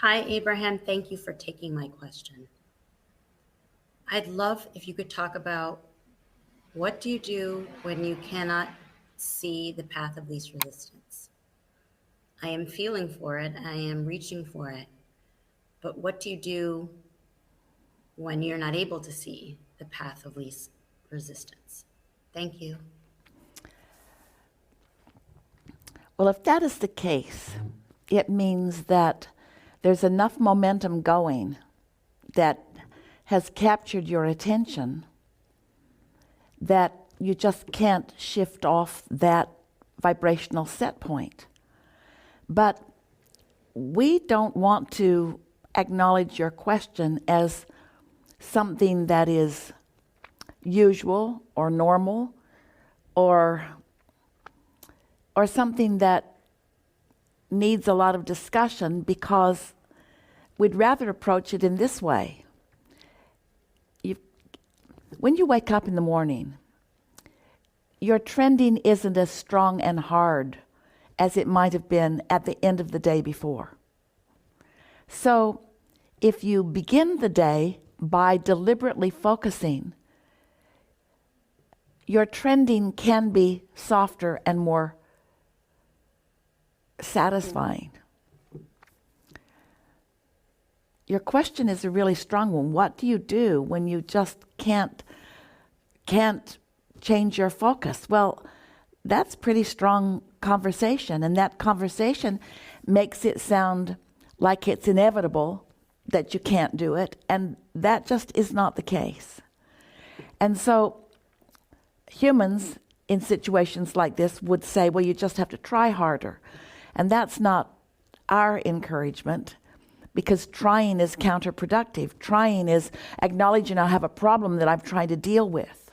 Hi, Abraham. Thank you for taking my question. I'd love if you could talk about what do you do when you cannot see the path of least resistance? I am feeling for it, I am reaching for it, but what do you do when you're not able to see the path of least resistance? Thank you. Well, if that is the case, it means that there's enough momentum going that has captured your attention that you just can't shift off that vibrational set point. But we don't want to acknowledge your question as something that is usual or normal or something that needs a lot of discussion, because we'd rather approach it in this way. When you wake up in the morning, your trending isn't as strong and hard as it might have been at the end of the day before. So if you begin the day by deliberately focusing, your trending can be softer and more satisfying. Your question is a really strong one. What do you do when you just can't change your focus? Well, that's pretty strong conversation, and that conversation makes it sound like it's inevitable that you can't do it, and that just is not the case. And so humans in situations like this would say, well, you just have to try harder. And that's not our encouragement, because trying is counterproductive. Trying is acknowledging I have a problem that I'm trying to deal with.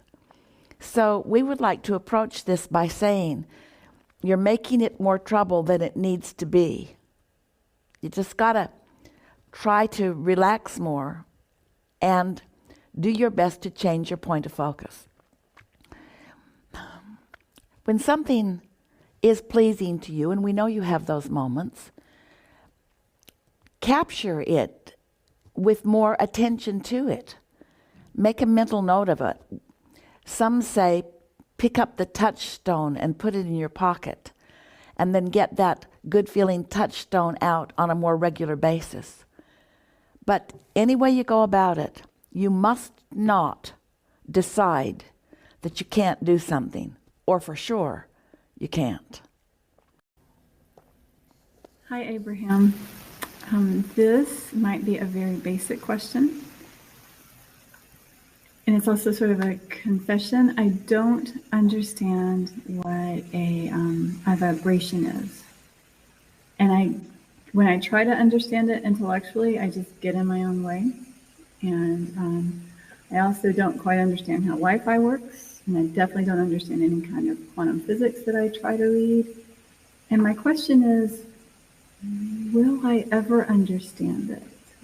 So we would like to approach this by saying, you're making it more trouble than it needs to be. You just gotta try to relax more and do your best to change your point of focus. When something is pleasing to you, and we know you have those moments, capture it with more attention to it. Make a mental note of it. Some say pick up the touchstone and put it in your pocket, and then get that good feeling touchstone out on a more regular basis. But any way you go about it, you must not decide that you can't do something, or for sure you can't. Hi, Abraham. This might be a very basic question, and it's also sort of a confession. I don't understand what a vibration is, and when I try to understand it intellectually, I just get in my own way. And I also don't quite understand how Wi-Fi works, and I definitely don't understand any kind of quantum physics that I try to read. And my question is, will I ever understand it?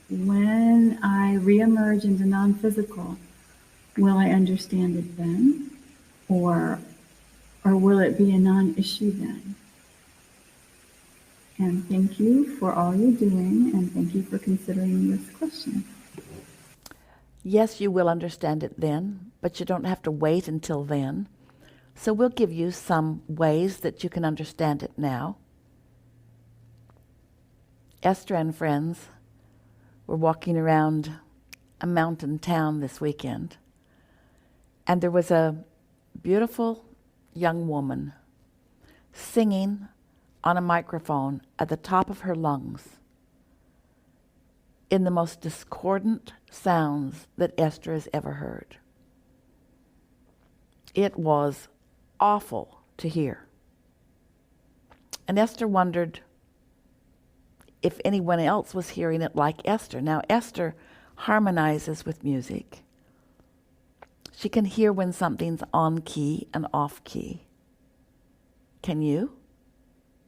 When I reemerge into non-physical, will I understand it then? Or will it be a non-issue then? And thank you for all you're doing, and thank you for considering this question. Yes, you will understand it then, but you don't have to wait until then. So we'll give you some ways that you can understand it now. Esther and friends were walking around a mountain town this weekend, and there was a beautiful young woman singing on a microphone at the top of her lungs in the most discordant sounds that Esther has ever heard. It was awful to hear. And Esther wondered if anyone else was hearing it like Esther. Now, Esther harmonizes with music. She can hear when something's on key and off key. Can you?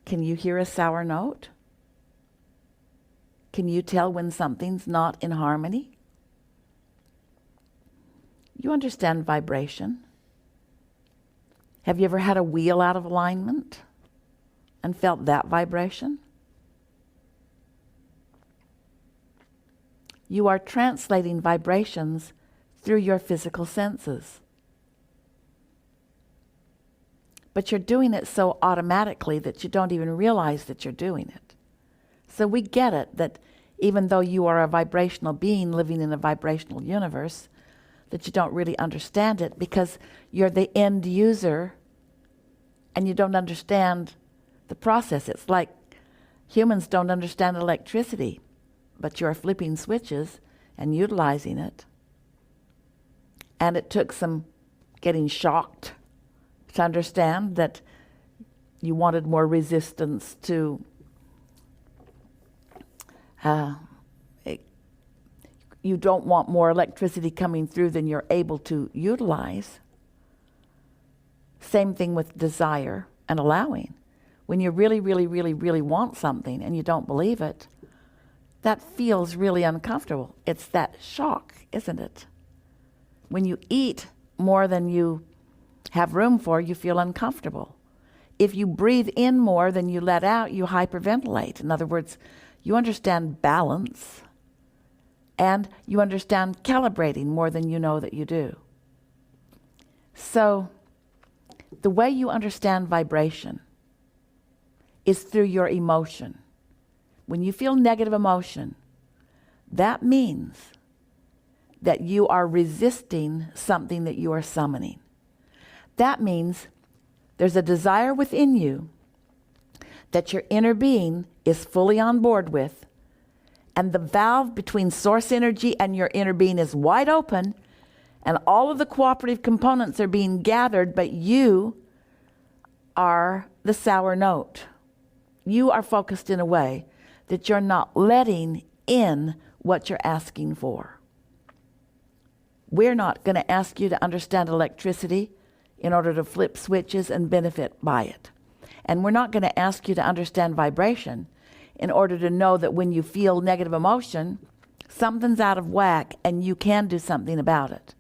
Can you hear a sour note? Can you tell when something's not in harmony? You understand vibration. Have you ever had a wheel out of alignment and felt that vibration? you are translating vibrations through your physical senses. But you're doing it so automatically that you don't even realize that you're doing it. So we get it that even though you are a vibrational being living in a vibrational universe, that you don't really understand it because you're the end user and you don't understand the process. It's like humans don't understand electricity, but you're flipping switches and utilizing it. And it took some getting shocked to understand that you wanted more resistance to you don't want more electricity coming through than you're able to utilize. Same thing with desire and allowing. When you really, really, really, really want something and you don't believe it, that feels really uncomfortable. It's that shock, isn't it? When you eat more than you have room for, you feel uncomfortable. If you breathe in more than you let out, you hyperventilate. In other words, you understand balance and you understand calibrating more than you know that you do. So the way you understand vibration is through your emotion. When you feel negative emotion, that means that you are resisting something that you are summoning. That means there's a desire within you that your inner being is fully on board with, and the valve between source energy and your inner being is wide open, and all of the cooperative components are being gathered, but you are the sour note. You are focused in a way that you're not letting in what you're asking for. We're not going to ask you to understand electricity in order to flip switches and benefit by it. And we're not going to ask you to understand vibration in order to know that when you feel negative emotion, something's out of whack and you can do something about it.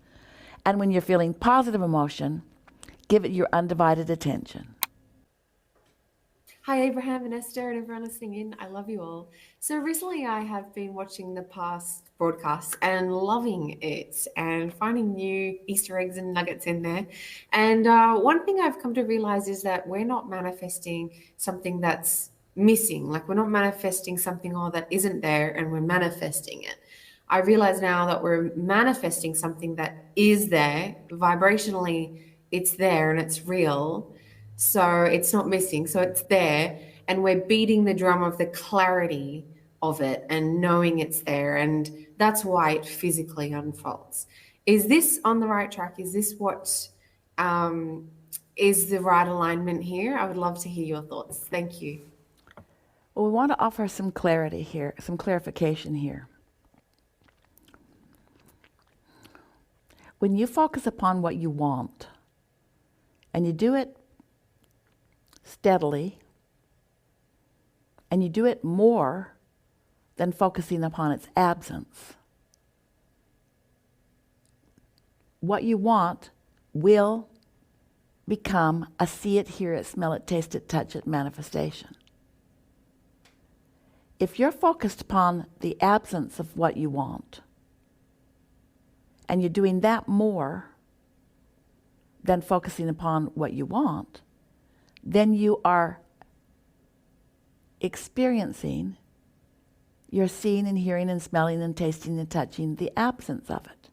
And when you're feeling positive emotion, give it your undivided attention. Hi, Abraham and Esther and everyone listening in. I love you all. So recently I have been watching the past broadcasts and loving it and finding new Easter eggs and nuggets in there. And one thing I've come to realize is that we're not manifesting something that's missing. Like we're not manifesting something that isn't there and we're manifesting it. I realize now that we're manifesting something that is there. Vibrationally, it's there and it's real. So it's not missing. So it's there. And we're beating the drum of the clarity of it and knowing it's there. And that's why it physically unfolds. Is this on the right track? Is this what is the right alignment here? I would love to hear your thoughts. Thank you. Well, we want to offer some clarity here, some clarification here. When you focus upon what you want, and you do it steadily, and you do it more than focusing upon its absence, what you want will become a see it, hear it, smell it, taste it, touch it manifestation. If you're focused upon the absence of what you want, and you're doing that more than focusing upon what you want, then you are experiencing, you're seeing and hearing and smelling and tasting and touching the absence of it.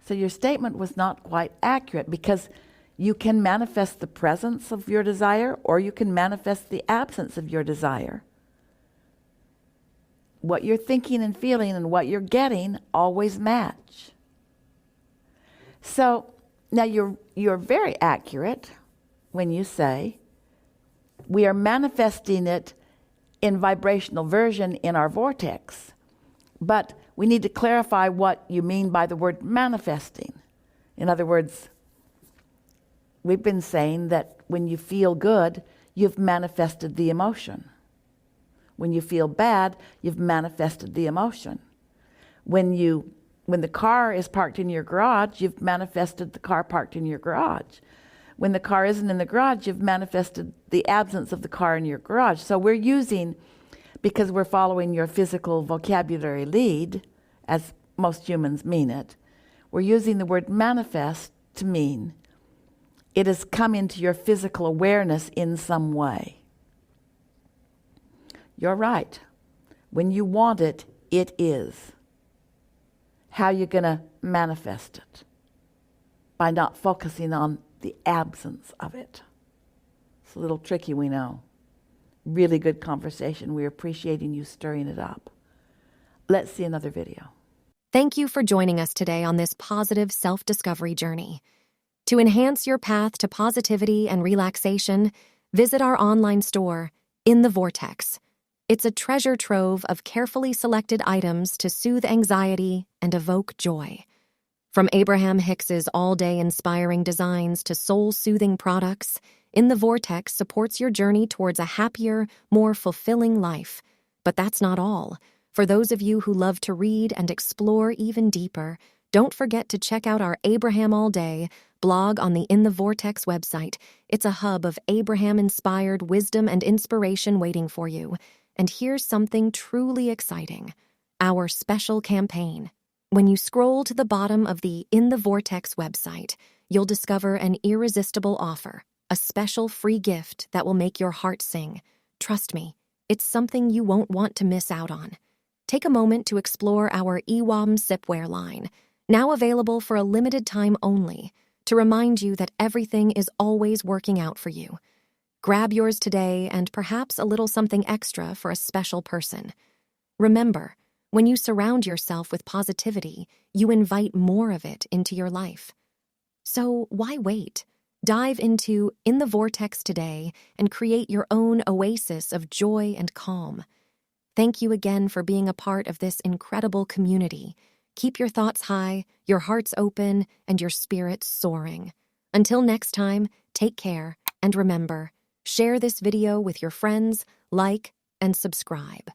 So your statement was not quite accurate, because you can manifest the presence of your desire or you can manifest the absence of your desire. What you're thinking and feeling and what you're getting always match. So now you're very accurate when you say we are manifesting it in vibrational version in our vortex. But we need to clarify what you mean by the word manifesting. In other words, we've been saying that when you feel good, you've manifested the emotion. When you feel bad, you've manifested the emotion. When the car is parked in your garage, you've manifested the car parked in your garage. When the car isn't in the garage, you've manifested the absence of the car in your garage. So we're using, because we're following your physical vocabulary lead, as most humans mean it. We're using the word manifest to mean it has come into your physical awareness in some way. You're right. When you want it, it is. How are you going to manifest it? By not focusing on the absence of it. It's a little tricky, we know. Really good conversation. We're appreciating you stirring it up. Let's see another video. Thank you for joining us today on this positive self-discovery journey. To enhance your path to positivity and relaxation, visit our online store, In the Vortex. It's a treasure trove of carefully selected items to soothe anxiety and evoke joy. From Abraham Hicks's all-day inspiring designs to soul-soothing products, In the Vortex supports your journey towards a happier, more fulfilling life. But that's not all. For those of you who love to read and explore even deeper, don't forget to check out our Abraham All Day blog on the In the Vortex website. It's a hub of Abraham-inspired wisdom and inspiration waiting for you. And here's something truly exciting. Our special campaign. When you scroll to the bottom of the In the Vortex website, you'll discover an irresistible offer, a special free gift that will make your heart sing. Trust me, it's something you won't want to miss out on. Take a moment to explore our SIPWARE line, now available for a limited time only, to remind you that everything is always working out for you. Grab yours today and perhaps a little something extra for a special person. Remember, when you surround yourself with positivity, you invite more of it into your life. So why wait? Dive into In the Vortex today and create your own oasis of joy and calm. Thank you again for being a part of this incredible community. Keep your thoughts high, your hearts open, and your spirits soaring. Until next time, take care, and remember, share this video with your friends, like, and subscribe.